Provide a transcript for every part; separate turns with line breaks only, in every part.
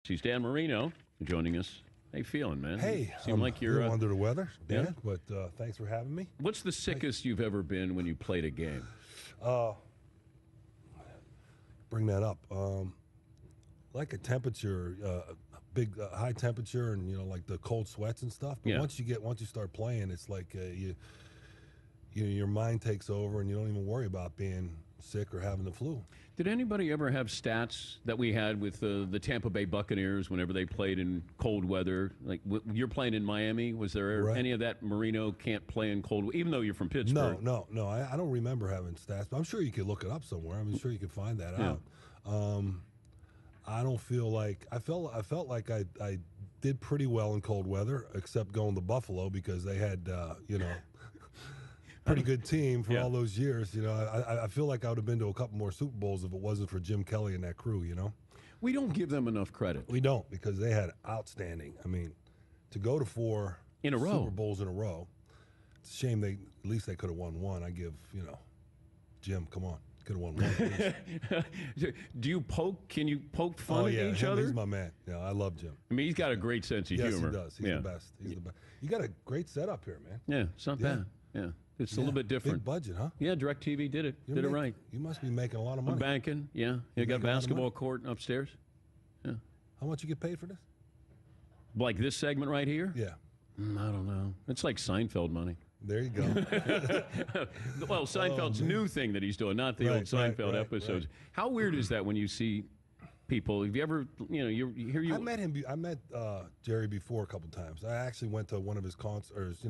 He's Dan Marino joining us. How you feeling, man?
Hey,
seem like you're
under the weather, Dan,
yeah?
but thanks for having me.
What's the sickest you've ever been when you played a game?
Bring that up. Like a temperature, big high temperature, and like the cold sweats and stuff. But
Yeah.
once you start playing, it's like your mind takes over, and you don't even worry about being sick or having the flu.
Did anybody ever have stats that we had with the Tampa Bay Buccaneers whenever they played in cold weather? Like you're playing in Miami. Was there any of that Marino can't play in cold, even though you're from Pittsburgh?
No. I don't remember having stats, but I'm sure you could look it up somewhere. I'm sure you could find that out. I don't feel like I felt like I did pretty well in cold weather, except going to Buffalo because they had pretty good team for all those years. I feel like I would have been to a couple more Super Bowls if it wasn't for Jim Kelly and that crew.
We don't give them enough credit.
We don't, because they had outstanding. I mean, to go to 4
in a row
Super Bowls in a row, it's a shame at least they could have won one. I give Jim, come on, could have won one.
Do you poke? Can you poke fun at each other?
He's my man. Yeah, I love Jim.
I mean, he's got a great sense of humor.
Yes, he does. He's the best. He's the best. You got a great setup here, man.
Yeah, it's not bad. Yeah. It's a little bit different.
Big budget, huh?
Yeah, DirecTV did it. Did it right.
You must be making a lot of money.
I'm banking, yeah. You got a basketball court upstairs. Yeah.
How much you get paid for this?
Like this segment right here?
Yeah.
I don't know. It's like Seinfeld money.
There you go.
Well, Seinfeld's new thing that he's doing, not the old Seinfeld episodes.
Right.
How weird is that when you see people? Have you ever,
I met him. I met Jerry before a couple times. I actually went to one of his concerts,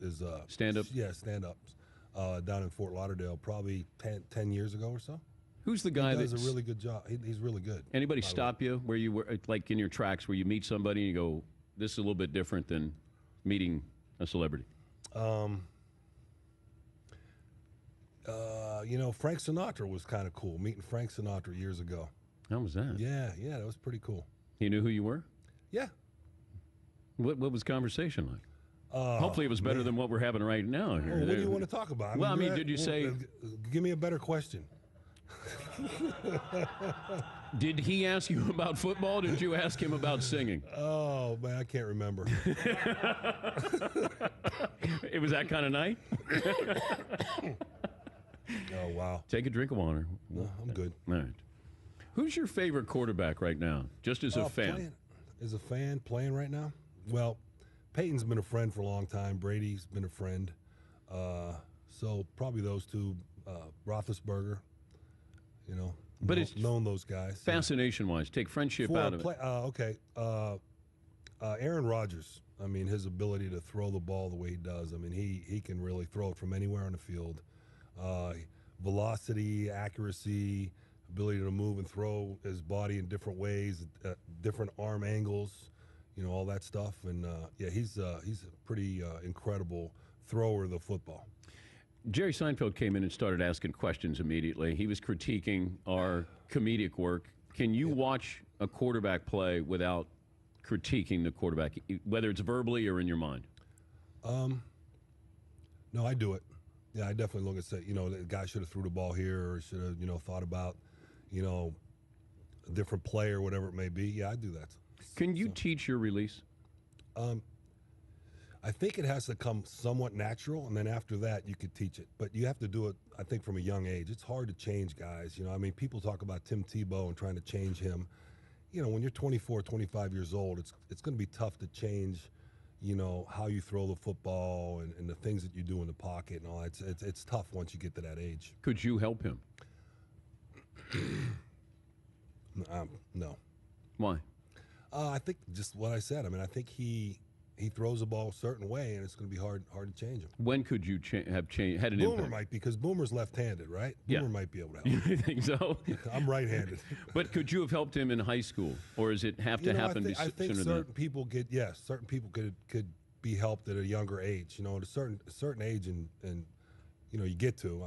his
stand-up.
Yeah, stand-ups down in Fort Lauderdale, probably 10 years ago or so.
Who's the guy that
does a really good job? He's really good.
Anybody stop you where you were, like in your tracks, where you meet somebody and you go, "This is a little bit different than meeting a celebrity"?
Frank Sinatra was kind of cool. Meeting Frank Sinatra years ago.
How was that?
Yeah, that was pretty cool.
He knew who you were?
Yeah.
What was the conversation like? Hopefully it was better than what we're having right now here.
Well, what do you want to talk about?
Did you say...
Give me a better question.
Did he ask you about football? Did you ask him about singing?
Oh, man, I can't remember.
It was that kind of night?
Oh, wow.
Take a drink of water.
No, I'm good.
All right. Who's your favorite quarterback right now, just as a fan?
As a fan, playing right now? Well, Peyton's been a friend for a long time. Brady's been a friend. So probably those two. Roethlisberger,
but it's
known those guys.
Fascination-wise, take friendship out of it.
Okay. Aaron Rodgers. I mean, his ability to throw the ball the way he does. I mean, he can really throw it from anywhere on the field. Velocity, accuracy, ability to move and throw his body in different ways, different arm angles, all that stuff. And he's a pretty incredible thrower of the football.
Jerry Seinfeld came in and started asking questions immediately. He was critiquing our comedic work. Can you watch a quarterback play without critiquing the quarterback, whether it's verbally or in your mind?
No, I do it. Yeah, I definitely look and say, the guy should have threw the ball here, or should have, thought about, a different play or whatever it may be. Yeah, I do that.
Can you teach your release?
I think it has to come somewhat natural, and then after that, you could teach it. But you have to do it, I think, from a young age. It's hard to change guys. People talk about Tim Tebow and trying to change him. When you're 24, 25 years old, it's going to be tough to change, how you throw the football and the things that you do in the pocket and all that. It's tough once you get to that age.
Could you help him?
No.
Why?
I think just what I said. I think he throws the ball a certain way, and it's going to be hard to change him.
When could you had an
Boomer
impact?
might, because Boomer's left-handed, right? Boomer might be able to help him.
You think so?
I'm right-handed.
But could you have helped him in high school, or does it have to happen
I think
sooner
certain people could be helped at a younger age. At a certain age, and you get to.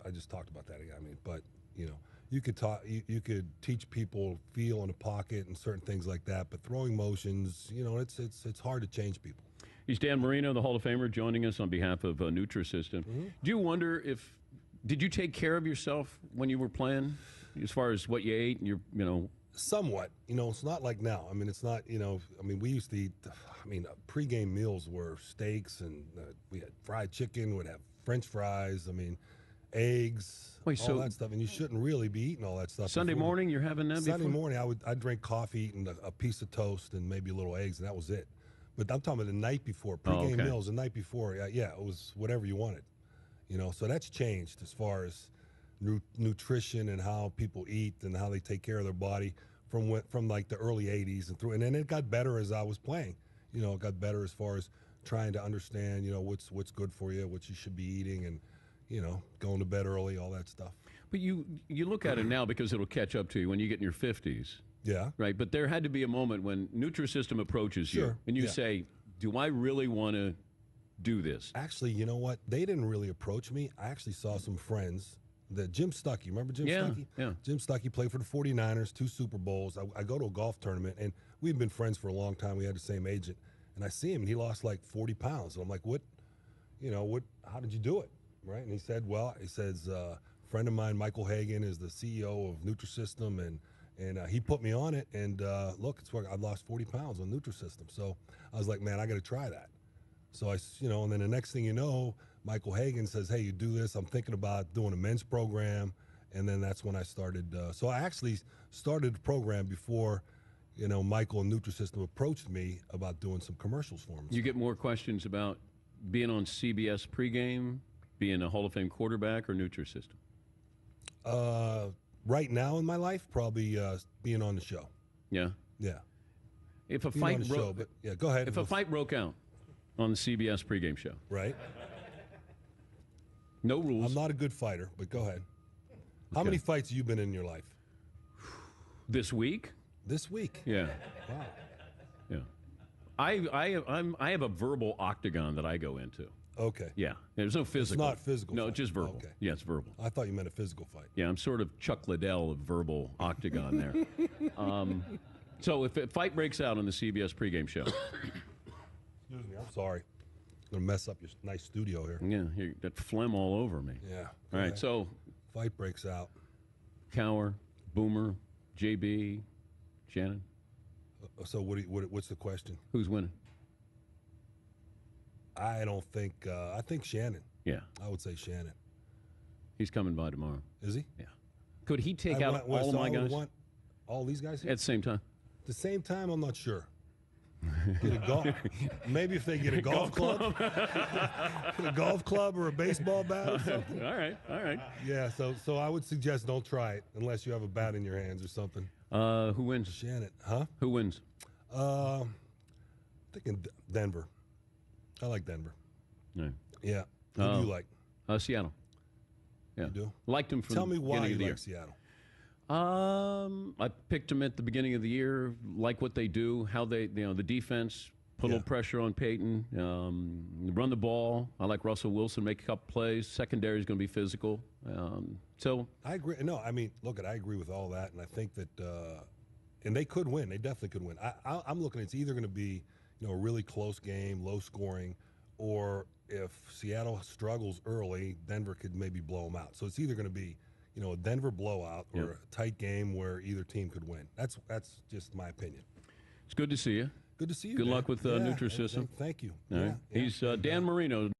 I just talked about that again. But you could teach people feel in the pocket and certain things like that. But throwing motions, it's hard to change people.
He's Dan Marino, the Hall of Famer, joining us on behalf of Nutrisystem.
Mm-hmm.
Do you wonder if Did you take care of yourself when you were playing, as far as what you ate and
Somewhat. It's not like now. I mean, it's not. We used to eat. Pregame meals were steaks, and we had fried chicken. We'd have French fries. Eggs,
Wait,
all
so
that stuff, and you shouldn't really be eating all that stuff.
Sunday
before.
morning, you're having that
Sunday
before?
morning, I'd drink coffee, eating a piece of toast, and maybe a little eggs, and that was it. But I'm talking about the night before, pregame
okay.
meals, the night before. Yeah, it was whatever you wanted. So that's changed as far as nutrition and how people eat and how they take care of their body from like the early '80s and through. And then it got better as I was playing. It got better as far as trying to understand, what's good for you, what you should be eating, and going to bed early, all that stuff.
But you look at it now because it'll catch up to you when you get in your 50s.
Yeah.
Right. But there had to be a moment when Nutrisystem approaches you
Sure.
and you
Yeah.
say, do I really want to do this?
Actually, you know what? They didn't really approach me. I actually saw some friends. Jim Stuckey, remember Jim Stuckey?
Yeah.
Jim Stuckey played for the 49ers, 2 Super Bowls. I go to a golf tournament, and we've been friends for a long time. We had the same agent. And I see him, and he lost like 40 pounds. And I'm like, how did you do it? Right? And he said, a friend of mine, Michael Hagan, is the CEO of Nutrisystem, and he put me on it. And look, it's where I lost 40 pounds on Nutrisystem. So I was like, man, I got to try that. So and then the next thing you know, Michael Hagan says, hey, you do this. I'm thinking about doing a men's program. And then that's when I started. So I actually started the program before, Michael and Nutrisystem approached me about doing some commercials for them.
You get more questions about being on CBS pregame, being a Hall of Fame quarterback, or Nutrisystem?
Right now in my life, probably being on the show.
Yeah.
Yeah.
If a
Being
fight
on the show, but yeah, go ahead.
If a fight broke out on the CBS pregame show,
Right.
no rules.
I'm not a good fighter, but go ahead. How many fights have you been in your life?
This week?
This week.
Yeah.
Wow.
Yeah. I have a verbal octagon that I go into.
Okay.
Yeah. There's no physical.
It's not physical.
No,
fight.
it's just verbal.
Okay.
Yeah, it's verbal.
I thought you meant a physical fight.
Yeah, I'm sort of Chuck Liddell of verbal octagon there. So if a fight breaks out on the CBS pregame show,
Excuse me. I'm sorry. I'm gonna mess up your nice studio here.
yeah, that phlegm all over me.
Yeah.
All right, so
Fight breaks out.
Cower, Boomer, JB, Shannon,
So what's the question?
who's winning?
I don't think. I think Shannon.
Yeah,
I would say Shannon.
he's coming by tomorrow.
Is he?
Yeah. Could he take out all of my guys
All these guys here?
at the same time?
At the same time, I'm not sure. Get a golf. Maybe if they get a golf club, get a golf club or a baseball bat or something.
All right.
Yeah. So I would suggest don't try it unless you have a bat in your hands or something.
Who wins?
Shannon, huh?
Who wins?
Thinking Denver. I like Denver.
No.
Yeah. Who do you like?
Seattle. Yeah.
You do?
Liked him from
Tell
the
me why
beginning
you
of the
like
year.
Seattle.
I picked them at the beginning of the year. Like what they do, how they, the defense, put a little pressure on Peyton, run the ball. I like Russell Wilson, make a couple plays. Secondary is going to be physical. So
I agree. No, look, I agree with all that, and I think that, and they could win. They definitely could win. I'm looking. It's either going to be, a really close game, low scoring, or if Seattle struggles early, Denver could maybe blow them out. So it's either going to be, a Denver blowout or a tight game where either team could win. That's just my opinion.
it's good to see you.
Good to see you.
Good
man.
luck with
Yeah,
Nutrisystem.
Thank you.
All right.
Yeah,
He's Dan Marino.